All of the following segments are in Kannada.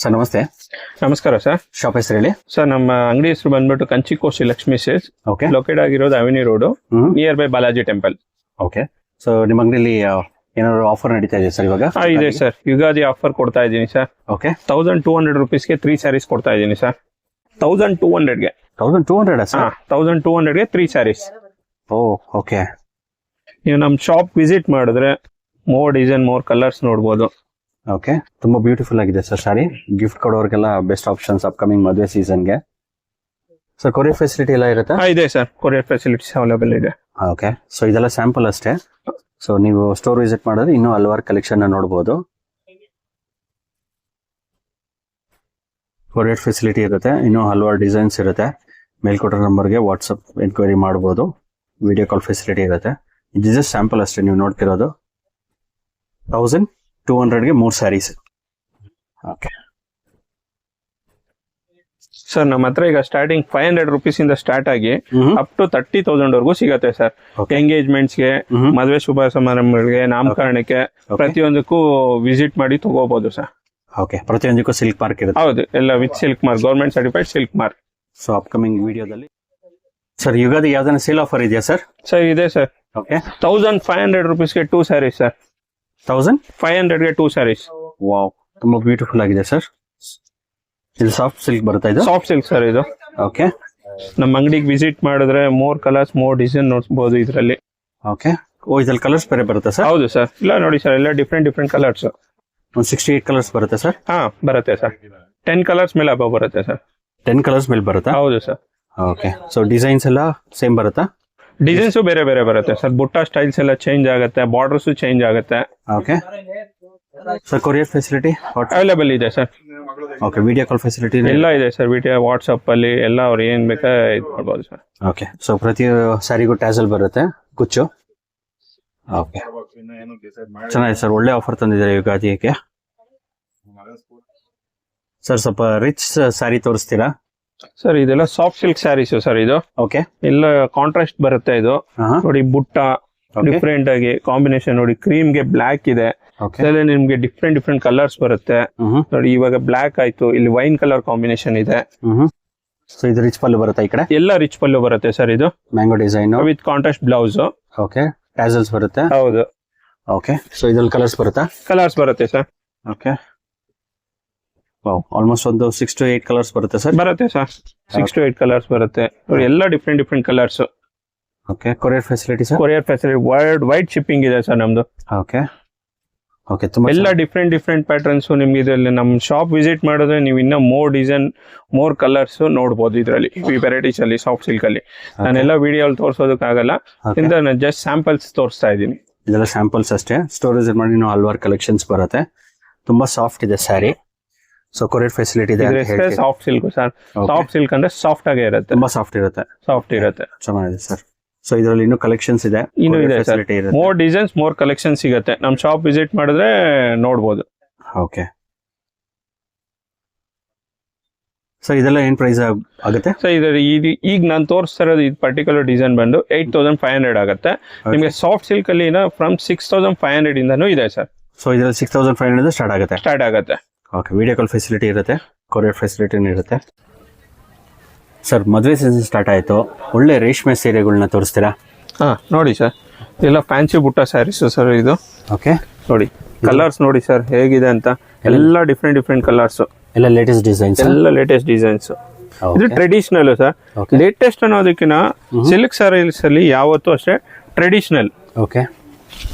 ಸರ್ ನಮಸ್ತೆ. ನಮಸ್ಕಾರ ಸರ್. ಶಾಪ್ ಹೆಸರು ಹೇಳಿ. ಸರ್ ನಮ್ಮ ಅಂಗಡಿ ಹೆಸರು ಬಂದ್ಬಿಟ್ಟು ಕಂಚಿಕೋಶಿ ಲಕ್ಷ್ಮಿ ಸೇಲ್ಸ್. ಓಕೆ. ಲೊಕೇಟ್ ಆಗಿರೋದು avenue road, near by Balaji temple. Okay. So ನಿಮ್ಮ ಅಂಗಡಿಯಲ್ಲಿ ಏನಾದ್ರು ಆಫರ್ ನಡೀತಾ ಇದೆ ಸರ್ ಇವಾಗ? ಇದೆ ಸರ್, ಯುಗಾದಿ ಆಫರ್ ಕೊಡ್ತಾ ಇದ್ದೀನಿ ಸರ್. ಓಕೆ. 1200 rupeesಗೆ 3 ಸ್ಯಾರೀಸ್ ಕೊಡ್ತಾ ಇದ್ದೀನಿ ಸರ್. 1200ಗೆ 1200 ಸರ್? 1200ಗೆ 3 ಸ್ಯಾರೀಸ್. Oh okay. ನೀವು ನಮ್ಮ ಶಾಪ್ ವಿಸಿಟ್ ಮಾಡಿದ್ರೆ ಮೋರ್ ಡಿಸೈನ್, ಮೋರ್ ಕಲರ್ಸ್ ನೋಡ್ಬೋದು. ಓಕೆ. ತುಂಬಾ ಬ್ಯೂಟಿಫುಲ್ ಆಗಿದೆ ಸರ್ ಸಾರಿ. ಗಿಫ್ಟ್ ಕೊಡೋರ್ಗೆಲ್ಲ ಬೆಸ್ಟ್ ಆಪ್ಷನ್ಸ್ ಅಪ್ಕಮಿಂಗ್ ಮದುವೆ ಸೀಸನ್ಗೆ. ಸರ್ ಕೊರಿಯರ್ ಫೆಸಿಲಿಟಿ ಎಲ್ಲ ಇರುತ್ತಾ? ಇದೆ ಸರ್, ಕೊರಿಯರ್ ಫೆಸಿಲಿಟೀಸ್ ಅವೈಲೇಬಲ್ ಇದೆ. ಓಕೆ. ಸೊ ಇದೆಲ್ಲ ಸ್ಯಾಂಪಲ್ ಅಷ್ಟೇ. ಸೊ ನೀವು ಸ್ಟೋರ್ ವಿಸಿಟ್ ಮಾಡಿದ್ರೆ ಇನ್ನೂ ಹಲವಾರು ಕಲೆಕ್ಷನ್ ನೋಡಬಹುದು. ಕೊರಿಯರ್ ಫೆಸಿಲಿಟಿ ಇರುತ್ತೆ, ಇನ್ನೂ ಹಲವಾರು ಡಿಸೈನ್ಸ್ ಇರುತ್ತೆ. ಮೇಲ್ಕೊಟ್ಟಿರೋ ನಂಬರ್ಗೆ ವಾಟ್ಸಪ್ ಎನ್ಕ್ವೈರಿ ಮಾಡಬಹುದು. ವಿಡಿಯೋ ಕಾಲ್ ಫೆಸಿಲಿಟಿ ಇರುತ್ತೆ. ಇದು ಜಸ್ಟ್ ಸ್ಯಾಂಪಲ್ ಅಷ್ಟೇ ನೀವು ನೋಡ್ತಿರೋದು. 1200ಗೆ 3 ಸ್ಯಾರೀಸ್. ಓಕೆ ಸರ್, ನಮ್ಮ ಹತ್ರ ಈಗ ಸ್ಟಾರ್ಟಿಂಗ್ 500 rupees ಇಂದ ಸ್ಟಾರ್ಟ್ ಆಗಿ ಅಪ್ ಟು 30,000 ವರೆಗೂ ಸಿಗತ್ತೆ ಸರ್. ಎಂಗೇಜ್ಮೆಂಟ್ಸ್ಗೆ, ಮದುವೆ ಶುಭ ಸಮಾರಂಭಗಳಿಗೆ, ನಾಮಕರಣಕ್ಕೆ ಪ್ರತಿಯೊಂದಕ್ಕೂ ವಿಸಿಟ್ ಮಾಡಿ ತಗೋಬಹುದು ಸರ್. ಓಕೆ. ಪ್ರತಿಯೊಂದಕ್ಕೂ ಸಿಲ್ಕ್ ಮಾರ್ಕ್ ಇರುತ್ತೆ? ಹೌದು, ಎಲ್ಲ with silk mark, government certified silk mark. So upcoming ವಿಡಿಯೋದಲ್ಲಿ ಸರ್ ಯುಗಾದಿ ಯಾವ್ದಾನ ಸೇಲ್ ಆಫರ್ ಇದೆಯಾ ಸರ್? ಸರ್ ಇದೆ ಸರ್. ಓಕೆ. 1500 rupeesಗೆ 2 ಸ್ಯಾರೀಸ್ ಸರ್. 1500ಗೆ 2 ಸ್ಯಾರೀಸ್. ವಾವ್, ತುಂಬಾ ಬ್ಯೂಟಿಫುಲ್ ಆಗಿದೆ ಸರ್. ಇದು ಸಾಫ್ಟ್ ಸಿಲ್ಕ್ ಬರುತ್ತಾ? ಇದು ಸಾಫ್ಟ್ ಸಿಲ್ಕ್ ಸರ್ ಇದು. ಓಕೆ. ನಮ್ಮ ಅಂಗಡಿಗೆ ವಿಸಿಟ್ ಮಾಡಿದ್ರೆ ಮೋರ್ ಕಲರ್ಸ್, ಮೋರ್ ಡಿಸೈನ್ ನೋಡ್ಬೋದು ಇದರಲ್ಲಿ. ಓಕೆ. ಓ, ಇದ್ರಲ್ಲಿ ಕಲರ್ಸ್ ಬೇರೆ ಬರುತ್ತಾ ಸರ್? ಹೌದು ಸರ್. ಇಲ್ಲ ನೋಡಿ ಸರ್, ಎಲ್ಲ ಡಿಫ್ರೆಂಟ್ ಕಲರ್ಸ್. ಒಂದು 68 ಕಲರ್ಸ್ ಬರುತ್ತೆ ಸರ್? ಹಾ ಬರುತ್ತೆ ಸರ್. 10 ಕಲರ್ಸ್ ಮೇಲೆ ಅಬವ್ ಬರುತ್ತೆ ಸರ್. 10 ಕಲರ್ಸ್ ಮೇಲೆ ಬರುತ್ತಾ? ಹೌದು ಸರ್. ಓಕೆ. ಸೊ ಡಿಸೈನ್ಸ್ ಎಲ್ಲ ಸೇಮ್ ಬರುತ್ತಾ? ಡಿಸೈನ್ಸ್ ಬೇರೆ ಬೇರೆ ಬರುತ್ತೆ ಸರ್. ಬುಟ್ಟ ಸ್ಟೈಲ್ಸ್ ಎಲ್ಲ ಚೇಂಜ್ ಆಗುತ್ತೆ, ಬಾರ್ಡರ್ಸ್ ಚೇಂಜ್ ಆಗುತ್ತೆ. Okay. Sir courier facility available ಇದೆ sir. Okay. Video call facility ಎಲ್ಲ ಇದೆ ಸರ್. ವಿಡಿಯೋ, ವಾಟ್ಸ್ಆಪ್ ಅಲ್ಲಿ ಎಲ್ಲ ಅವ್ರು ಏನ್ ಬೇಕಾ ಇದು ಮಾಡ್ಬೋದು ಸರ್. ಓಕೆ. ಸೊ ಪ್ರತಿ ಸ್ಯಾರಿಗೂ ಟ್ಯಾಸಲ್ ಬರುತ್ತೆ, ಕುಚ್ಚು. ಓಕೆ. ಚೆನ್ನಾಗಿದೆ ಸರ್, ಒಳ್ಳೆ ಆಫರ್ ತಂದಿದ್ದಾರೆ ಯುಗಾದಿಗೆ. ಸರ್ ಸ್ವಲ್ಪ ರಿಚ್ ಸ್ಯಾರಿ ತೋರಿಸ್ತೀರಾ ಸರ್? ಇದೆಲ್ಲ ಸಾಫ್ಟ್ ಸಿಲ್ಕ್ ಸ್ಯಾರೀಸ್ ಸರ್. ಇದು ಓಕೆ. ಎಲ್ಲ ಕಾಂಟ್ರಾಸ್ಟ್ ಬರುತ್ತೆ. ಇದು ನೋಡಿ, ಬುಟ್ಟ ಡಿಫ್ರೆಂಟ್ ಆಗಿ ಕಾಂಬಿನೇಷನ್ ನೋಡಿ. ಕ್ರೀಮ್ ಗೆ ಬ್ಲಾಕ್ ಇದೆ, ನಿಮ್ಗೆ ಡಿಫ್ರೆಂಟ್ ಕಲರ್ಸ್ ಬರುತ್ತೆ ನೋಡಿ. ಇವಾಗ ಬ್ಲಾಕ್ ಆಯ್ತು, ಇಲ್ಲಿ ವೈನ್ ಕಲರ್ ಕಾಂಬಿನೇಷನ್ ಇದೆ. ಸೊ ಇದು ರಿಚ್ ಪಲ್ಲು ಬರುತ್ತೆ, ಈ ಕಡೆ ಎಲ್ಲ ರಿಚ್ ಪಲ್ಲು ಬರುತ್ತೆ ಸರ್. ಇದು mango design with contrast blouse. Okay. Tassels ಬರುತ್ತೆ. ಹೌದು. ಓಕೆ. ಸೊ ಇದ್ರಲ್ಲಿ ಕಲರ್ಸ್ ಬರುತ್ತಾ? ಕಲರ್ಸ್ ಬರುತ್ತೆ ಸರ್. ಓಕೆ. ವಾವ್, ಆಲ್ಮೋಸ್ಟ್ ಒಂದು 6 to 8 ಕಲರ್ಸ್ ಬರುತ್ತೆ ಸರ್? ಬರುತ್ತೆ ಸರ್, 6 to 8 ಕಲರ್ಸ್ ಬರುತ್ತೆ ನೋಡಿ. ಎಲ್ಲ different colours. Okay. Courier facility sir? Courier facility world wide shipping ಇದೆ ಸರ್ ನಮ್ದು. ಓಕೆ. ಓಕೆ. ತುಂಬಾ ಎಲ್ಲ ಡಿಫ್ರೆಂಟ್ ಪ್ಯಾಟರ್ನ್ಸ್ ನಿಮ್ಗೆ ಇದರಲ್ಲಿ ನಮ್ಮ ಶಾಪ್ ವಿಸಿಟ್ ಮಾಡಿದ್ರೆ ನೀವು ಇನ್ನ ಮೋರ್ ಡಿಸೈನ್, ಮೋರ್ ಕಲರ್ಸ್ ನೋಡಬಹುದು ಇದರಲ್ಲಿ. ಈ ವೆರೈಟೀಸ್ ಅಲ್ಲಿ ಸಾಫ್ಟ್ ಸಿಲ್ಕ್ ಅಲ್ಲಿ ನಾನೆಲ್ಲ ವಿಡಿಯೋ ಅಲ್ಲಿ ತೋರಿಸೋದಕ್ಕಾಗಲ್ಲ, ನಾನು ಜಸ್ಟ್ ಸ್ಯಾಂಪಲ್ಸ್ ತೋರಿಸ್ತಾ ಇದ್ದೀನಿ. ಇದೆಲ್ಲ ಸ್ಯಾಂಪಲ್ಸ್ ಅಷ್ಟೇ. ಸ್ಟೋರೇಜ್ ಮಾಡಿ ಇನ್ನೂ ಹಲವಾರು ಕಲೆಕ್ಷನ್ಸ್ ಬರುತ್ತೆ. ತುಂಬಾ ಸಾಫ್ಟ್ ಇದೆ ಸ್ಯಾರಿ. ಸೊ ಕೊರಿಯರ್ ಫೆಸಿಲಿಟಿ ಇದೆ. Soft silk sir. Soft silk ಅಂದ್ರೆ ಸಾಫ್ಟ್ ಆಗೇ ಇರುತ್ತೆ, ತುಂಬಾ ಸಾಫ್ಟ್ ಇರುತ್ತೆ. ಚೆನ್ನಾಗಿದೆ ಸರ್. ಸೊ ಇದರಲ್ಲಿ ಇನ್ನೂ ಕಲೆಕ್ಷನ್ಸ್ ಇದೆ, ಇನ್ನೂ ಇದೆ sir. More designs, more collection ಸಿಗುತ್ತೆ. ನಮ್ಮ ಶಾಪ್ ವಿಸಿಟ್ ಮಾಡಿದ್ರೆ ನೋಡಬಹುದು. ಓಕೆ. ಸರ್ ಇದೆಲ್ಲ ಏನ್ ಪ್ರೈಸ್ ಆಗುತ್ತೆ ಸರ್? ಈಗ ನಾನು ತೋರಿಸ್ತಾ ಇರೋದು ಇದು ಪರ್ಟಿಕ್ಯುಲರ್ ಡಿಸೈನ್ ಬಂದು 8500 ಆಗುತ್ತೆ. ನಿಮಗೆ ಸಾಫ್ಟ್ ಸಿಲ್ಕ್ ಅಲ್ಲಿ ಫ್ರಮ್ 6500 ಇಂದನೂ ಇದೆ ಸರ್. ಸೊ ಇದರಲ್ಲಿ 6500 ಸ್ಟಾರ್ಟ್ ಆಗುತ್ತೆ. ಓಕೆ. ವಿಡಿಯೋ ಕಾಲ್ ಫೆಸಿಲಿಟಿ ಇರುತ್ತೆ, ಕೊರಿಯರ್ ಫೆಸಿಲಿಟಿ ಇರುತ್ತೆ. ಸರ್ ಮದುವೆ ಸೀಸನ್ ಸ್ಟಾರ್ಟ್ ಆಯ್ತು, ಒಳ್ಳೆ ರೇಷ್ಮೆ ಸೀರೆಗಳನ್ನ ತೋರಿಸ್ತೀರಾ? ನೋಡಿ ಸರ್, ಎಲ್ಲ ಫ್ಯಾನ್ಸಿ ಬುಟ್ಟ ಸ್ಯಾರೀಸ್ ಸರ್ ಇದು. ಓಕೆ. ನೋಡಿ ಕಲರ್ಸ್ ನೋಡಿ ಸರ್ ಹೇಗಿದೆ ಅಂತ. ಎಲ್ಲ ಡಿಫ್ರೆಂಟ್ ಕಲರ್ಸ್, ಎಲ್ಲ ಲೇಟೆಸ್ಟ್ ಡಿಸೈನ್ಸ್. ಇದು ಟ್ರೆಡಿಷನಲ್ ಸರ್. ಲೇಟೆಸ್ಟ್ ಅನ್ನೋದಕ್ಕಿಂತ ಸಿಲ್ಕ್ ಸ್ಯಾರೀಸ್ ಅಲ್ಲಿ ಯಾವತ್ತೂ ಅಷ್ಟೇ ಟ್ರೆಡಿಷನಲ್. ಓಕೆ.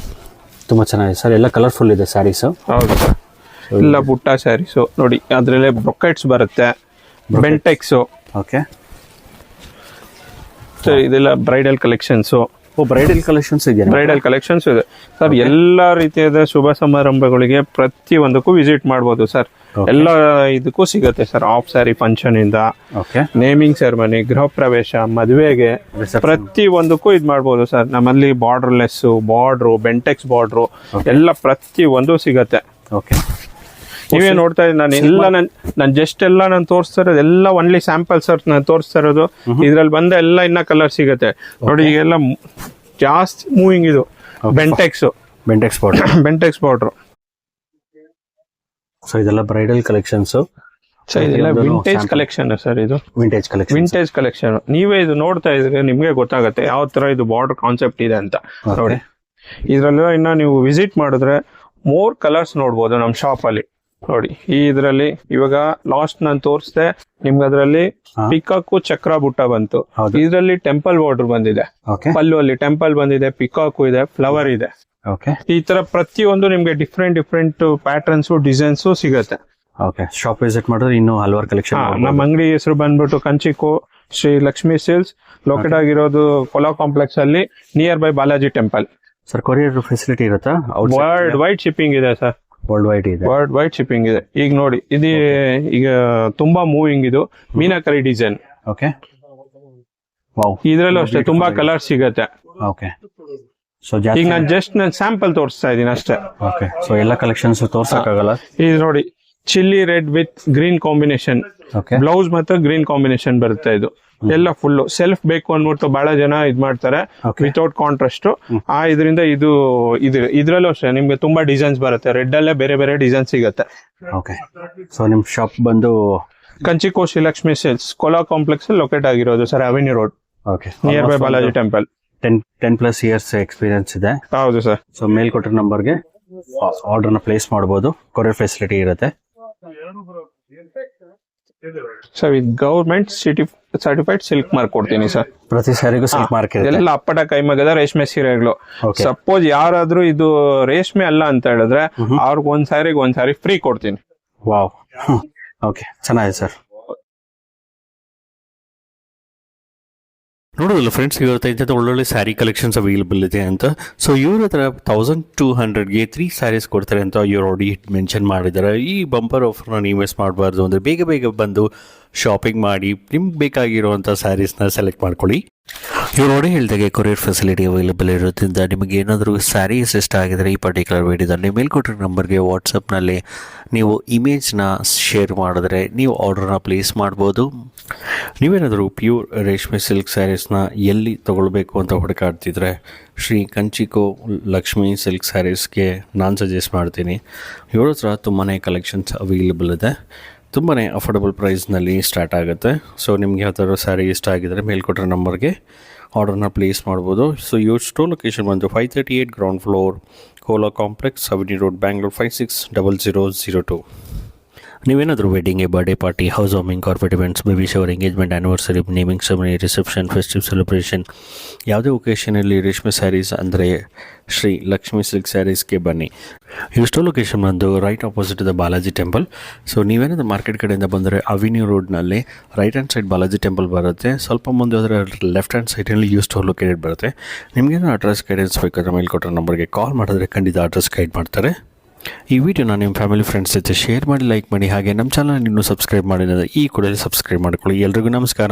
ತುಂಬಾ ಚೆನ್ನಾಗಿದೆ ಸರ್. ಎಲ್ಲ ಕಲರ್ಫುಲ್ ಇದೆ ಸ್ಯಾರೀಸ್. ಹೌದು ಸರ್. ಎಲ್ಲ ಬುಟ್ಟ ಸ್ಯಾರೀಸ್ ನೋಡಿ, ಅದ್ರಲ್ಲೇ ಬ್ರೊಕೆಟ್ಸ್ ಬರುತ್ತೆ, ಬೆಂಟೆಕ್ಸ್. ಓಕೆ. ಇದೆಲ್ಲ ಬ್ರೈಡಲ್ ಕಲೆಕ್ಷನ್ಸ್. ಬ್ರೈಡಲ್ ಕಲೆಕ್ಷನ್ಸ್ ಇದೆ? ಬ್ರೈಡಲ್ ಕಲೆಕ್ಷನ್ಸ್ ಇದೆ ಸರ್. ಎಲ್ಲಾ ರೀತಿಯಾದ ಶುಭ ಸಮಾರಂಭಗಳಿಗೆ ಪ್ರತಿ ಒಂದಕ್ಕೂ ವಿಸಿಟ್ ಮಾಡಬಹುದು ಸರ್. ಎಲ್ಲ ಇದಕ್ಕೂ ಸಿಗುತ್ತೆ ಸರ್. ಆಫ್ ಸ್ಯಾರಿ ಫಂಕ್ಷನ್ ಇಂದ ನೇಮಿಂಗ್ ಸೆರೆಮನಿ, ಗೃಹ ಪ್ರವೇಶ, ಮದುವೆಗೆ ಪ್ರತಿ ಒಂದಕ್ಕೂ ಇದು ಮಾಡಬಹುದು ಸರ್. ನಮ್ಮಲ್ಲಿ ಬಾರ್ಡರ್ಲೆಸ್, ಬಾರ್ಡ್ರು, ಬೆಂಟೆಕ್ಸ್ ಬಾರ್ಡ್ರು ಎಲ್ಲ ಪ್ರತಿ ಒಂದು ಸಿಗತ್ತೆ. ಓಕೆ. ನೀವೇ ನೋಡ್ತಾ ಇದ್ದೀನಿ, ನಾನು ಜಸ್ಟ್ ಎಲ್ಲ ನಾನು ತೋರಿಸ್ತಾ ಇರೋದು ಎಲ್ಲ ಒನ್ಲಿ ಸ್ಯಾಂಪಲ್ ಸರ್. ನಾನು ತೋರಿಸ್ತಾ ಇರೋದು ಇದ್ರಲ್ಲಿ ಬಂದ ಎಲ್ಲ ಇನ್ನ ಕಲರ್ ಸಿಗುತ್ತೆ ನೋಡಿ. ಈಗೆಲ್ಲ ಜಾಸ್ತಿ ಮೂವಿಂಗ್ ಇದು ಬೆಂಟೆಕ್ಸ್ ಬಾರ್ಡರ್. ಸೊ ಇದೆಲ್ಲ ಬ್ರೈಡಲ್ ಕಲೆಕ್ಷನ್ಸ್, ಸರ್ ಇದೆಲ್ಲ ವಿಂಟೇಜ್ ಕಲೆಕ್ಷನ್ ಸರ್. ಇದು ವಿಂಟೇಜ್ ಕಲೆಕ್ಷನ್. Vintage collection. ನೀವೇ ಇದು ನೋಡ್ತಾ ಇದ್ರೆ ನಿಮ್ಗೆ ಗೊತ್ತಾಗುತ್ತೆ ಯಾವ ತರ ಇದು ಬಾರ್ಡರ್ ಕಾನ್ಸೆಪ್ಟ್ ಇದೆ ಅಂತ. ನೋಡಿ ಇದ್ರಲ್ಲ ಇನ್ನ ನೀವು ವಿಸಿಟ್ ಮಾಡಿದ್ರೆ ಮೋರ್ ಕಲರ್ಸ್ ನೋಡ್ಬೋದು ನಮ್ ಶಾಪ್ ಅಲ್ಲಿ. ನೋಡಿ ಈ ಇದ್ರಲ್ಲಿ ಇವಾಗ ಲಾಸ್ಟ್ ನಾನು ತೋರಿಸ್ದೆ ನಿಮ್ಗೆ, ಅದ್ರಲ್ಲಿ ಪಿಕಾಕು ಚಕ್ರ ಬುಟ್ಟ ಬಂತು. ಇದ್ರಲ್ಲಿ ಟೆಂಪಲ್ ಬಾರ್ಡರ್ ಬಂದಿದೆ, ಪಲ್ಲು ಅಲ್ಲಿ ಟೆಂಪಲ್ ಬಂದಿದೆ, ಪಿಕಾಕು ಇದೆ, ಫ್ಲವರ್ ಇದೆ. ಈ ತರ ಪ್ರತಿಯೊಂದು ನಿಮ್ಗೆ ಡಿಫ್ರೆಂಟ್ ಡಿಫ್ರೆಂಟ್ ಪ್ಯಾಟರ್ನ್ಸ್ ಡಿಸೈನ್ಸ್ ಸಿಗುತ್ತೆ. ಶಾಪ್ ವಿಸಿಟ್ ಮಾಡಿದ್ರೆ ಇನ್ನೂ ಹಲವಾರು ಕಲೆಕ್ಷನ್. ನಮ್ಮ ಅಂಗಡಿ ಹೆಸರು ಬಂದ್ಬಿಟ್ಟು ಕಂಚಿಕೋ ಶ್ರೀ ಲಕ್ಷ್ಮಿ ಸಿಲ್ಕ್ಸ್, ಲೊಕೇಟ್ ಆಗಿರೋದು ಕೊಲಾ ಕಾಂಪ್ಲೆಕ್ಸ್ ಅಲ್ಲಿ near by Balaji temple. Sir courier facility ಇರುತ್ತಾ? ವರ್ಲ್ಡ್ ವೈಡ್ ಶಿಪ್ಪಿಂಗ್ ಇದೆ ಸರ್. ವರ್ಲ್ಡ್ ವೈಡ್ ಇದೆ. ವರ್ಲ್ಡ್ ವೈಡ್ ಶಿಪ್ಪಿಂಗ್ ಇದೆ. ಈಗ ನೋಡಿ ಇದು ಈಗ ತುಂಬಾ ಮೂವಿಂಗ್ ಇದು ಮೀನಾಕರಿ ಡಿಸೈನ್. Okay, wow. ಇದ್ರಲ್ಲೂ ಅಷ್ಟೇ ತುಂಬಾ ಕಲರ್ ಸಿಗತ್ತೆ. ಓಕೆ, ಸೊ ಈಗ ನಾನು ಸ್ಯಾಂಪಲ್ ತೋರಿಸ್ತಾ ಇದೀನಿ ಅಷ್ಟೇ. ಓಕೆ, ಸೊ ಎಲ್ಲ ಕಲೆಕ್ಷನ್ಸ್ ತೋರ್ಸಕ್ಕಾಗಲ್ಲ. ಇದು ನೋಡಿ chilli red with green combination, blouse ಮತ್ತೆ ಗ್ರೀನ್ ಕಾಂಬಿನೇಷನ್ ಬರುತ್ತೆ. ಇದು ಎಲ್ಲ ಫುಲ್ ಸೆಲ್ಫ್ ಬೇಕು ಅಂದ್ಬಿಟ್ಟು ಬಹಳ ಜನ ಇದ್ ಮಾಡ್ತಾರೆ ವಿತೌಟ್ ಕಾಂಟ್ರಾಸ್ಟ್. ಇದರಿಂದ ಇದ್ರಲ್ಲೂ ಅಷ್ಟೇ ನಿಮ್ಗೆ ತುಂಬಾ ಡಿಸೈನ್ಸ್ ಬರುತ್ತೆ. ರೆಡ್ ಅಲ್ಲೇ ಬೇರೆ ಬೇರೆ ಡಿಸೈನ್ ಸಿಗುತ್ತೆ. ಓಕೆ, ಸೊ ನಿಮ್ ಶಾಪ್ ಬಂದು Kanchiko Shri Lakshmi sales Kola complex locate ಆಗಿರೋದು sir, avenue road, near by Balaji temple. 10+ years experience ಇದೆ. ಹೌದು ಸರ್. ಸೊ ಮೇಲ್ಕೊಟ್ಟಿರೋ ನಂಬರ್ಗೆ ಆರ್ಡರ್ನ ಪ್ಲೇಸ್ ಮಾಡಬಹುದು. ಕೊರಿಯರ್ ಫೆಸಿಲಿಟಿ ಇರುತ್ತೆ. Sir with government certified silk mark ಕೊಡ್ತೀನಿ ಸರ್. ಪ್ರತಿ ಸ್ಯಾರಿಗೂ ಸಿಲ್ಕ್ ಮಾರ್ಕ್ ಇದೆ. ಎಲ್ಲ ಅಪ್ಪಟ ಕೈಮಗ್ಗದ ರೇಷ್ಮೆ ಸೀರೆಗಳು. ಸಪೋಸ್ ಯಾರಾದ್ರೂ ಇದು ರೇಷ್ಮೆ ಅಲ್ಲ ಅಂತ ಹೇಳಿದ್ರೆ ಅವ್ರಿಗೆ ಒಂದ್ ಸ್ಯಾರಿ ಫ್ರೀ ಕೊಡ್ತೀನಿ. ವಾವ್, ಓಕೆ, ಚೆನ್ನಾಗಿದೆ ಸರ್. ನೋಡೋದಲ್ಲ ಫ್ರೆಂಡ್ಸ್, ಇವತ್ತು ಇಂಥದ್ದು ಒಳ್ಳೊಳ್ಳೆ ಸ್ಯಾರಿ ಕಲೆಕ್ಷನ್ಸ್ ಅವೈಲೇಬಲ್ ಇದೆ ಅಂತ. ಸೊ ಇವ್ರ ಹತ್ರ 1200ಗೆ 3 ಸ್ಯಾರೀಸ್ ಕೊಡ್ತಾರೆ ಅಂತ ಇವ್ರು ಆಲ್ರೆಡಿ ಮೆನ್ಷನ್ ಮಾಡಿದ್ದಾರೆ. ಈ ಬಂಪರ್ ಆಫರ್ನ ನೀವು ಮಿಸ್ ಮಾಡಬಾರ್ದು ಅಂದರೆ ಬೇಗ ಬೇಗ ಬಂದು ಶಾಪಿಂಗ್ ಮಾಡಿ ನಿಮ್ಗೆ ಬೇಕಾಗಿರುವಂಥ ಸ್ಯಾರೀಸ್ನ ಸೆಲೆಕ್ಟ್ ಮಾಡ್ಕೊಳ್ಳಿ. ಇವ್ರು ನೋಡಿ ಹೇಳಿದಾಗೆ ಕೊರಿಯರ್ ಫೆಸಿಲಿಟಿ ಅವೈಲೇಬಲ್ ಇರೋದ್ರಿಂದ ನಿಮಗೆ ಏನಾದರೂ ಸ್ಯಾರೀಸ್ ಇಷ್ಟ ಆಗಿದರೆ ಈ ಪರ್ಟಿಕ್ಯುಲರ್ ವಿಡಿಯೋದಲ್ಲಿ ಮೇಲ್ಕೊಟ್ಟಿರೋ ನಂಬರ್ಗೆ ವಾಟ್ಸಪ್ನಲ್ಲಿ ನೀವು ಇಮೇಜ್ನ ಶೇರ್ ಮಾಡಿದ್ರೆ ನೀವು ಆರ್ಡರ್ನ ಪ್ಲೇಸ್ ಮಾಡ್ಬೋದು. ನೀವೇನಾದರೂ ಪ್ಯೂರ್ ರೇಷ್ಮೆ ಸಿಲ್ಕ್ ಸ್ಯಾರೀಸ್ನ ಎಲ್ಲಿ ತೊಗೊಳ್ಬೇಕು ಅಂತ ಹುಡುಕಾಡ್ತಿದ್ರೆ ಶ್ರೀ ಕಂಚಿಕೋ ಲಕ್ಷ್ಮಿ ಸಿಲ್ಕ್ ಸ್ಯಾರೀಸ್ಗೆ ನಾನು ಸಜೆಸ್ಟ್ ಮಾಡ್ತೀನಿ. ಇವ್ರ ಹತ್ರ ತುಂಬಾ ಕಲೆಕ್ಷನ್ಸ್ ಅವೈಲೇಬಲ್ ಇದೆ. ತುಂಬಾ ಅಫೋರ್ಡಬಲ್ ಪ್ರೈಸ್ನಲ್ಲಿ ಸ್ಟಾರ್ಟ್ ಆಗುತ್ತೆ. ಸೊ ನಿಮಗೆ ಯಾವ ಥರ ಸ್ಯಾರಿ ಇಷ್ಟ ಆಗಿದರೆ ಮೇಲ್ಕೊಟ್ಟಿರೋ ನಂಬರ್ಗೆ ಆರ್ಡರ್ನ ಪ್ಲೇಸ್ ಮಾಡ್ಬೋದು. ಸೊ ಇವ್ರ ಸ್ಟೋರ್ ಲೊಕೇಶನ್ ಬಂದು 538 ground floor, Kola complex, avenue road, Bangalore 560002. ನೀವೇನಾದರೂ wedding, birthday party, house warming, corporate events, baby shower, engagement, anniversary, naming ceremony, reception, festive celebration, ಯಾವುದೇ ಒಕೇಶನಲ್ಲಿ ರೇಷ್ಮೆ ಸ್ಯಾರೀಸ್ ಅಂದರೆ ಶ್ರೀ ಲಕ್ಷ್ಮಿ ಸಿಲ್ಕ್ ಸ್ಯಾರೀಸ್ಗೆ ಬನ್ನಿ. ಇಷ್ಟು ಲೊಕೇಶನ್ ಬಂದು right opposite the Balaji temple. So ನೀವೇನಾದರೂ ಮಾರ್ಕೆಟ್ ಕಡೆಯಿಂದ ಬಂದರೆ ಅವೆನ್ಯೂ ರೋಡ್ನಲ್ಲಿ right hand side Balaji temple ಬರುತ್ತೆ. ಸ್ವಲ್ಪ ಮುಂದೆ ಹೋದರೆ ಲೆಫ್ಟ್ ಹ್ಯಾಂಡ್ ಸೈಡಲ್ಲಿ ಯು ಸ್ಟೋರ್ ಲೊಕೇಟೆಡ್ ಬರುತ್ತೆ. ನಿಮಗೇನೋ ಅಡ್ರೆಸ್ ಗೈಡೆನ್ಸ್ ಬೇಕಾದ್ರೆ ಮೇಲ್ಕೊಟ್ಟಿರೋ ನಂಬರ್ಗೆ ಕಾಲ್ ಮಾಡಿದ್ರೆ ಖಂಡಿತ ಅಡ್ರೆಸ್ ಗೈಡ್ ಮಾಡ್ತಾರೆ. ಈ ವಿಡಿಯೋನ ನಿಮ್ಮ ಫ್ಯಾಮಿಲಿ ಫ್ರೆಂಡ್ಸ್ ಜೊತೆ ಶೇರ್ ಮಾಡಿ, ಲೈಕ್ ಮಾಡಿ. ಹಾಗೆ ನಮ್ಮ ಚಾನಲ್ ಇನ್ನೂ ಸಬ್ಸ್ಕ್ರೈಬ್ ಮಾಡಿದ್ರೆ ಈ ಕೂಡಲೇ ಸಬ್ಸ್ಕ್ರೈಬ್ ಮಾಡಿಕೊಳ್ಳಿ. ಎಲ್ರಿಗೂ ನಮಸ್ಕಾರ.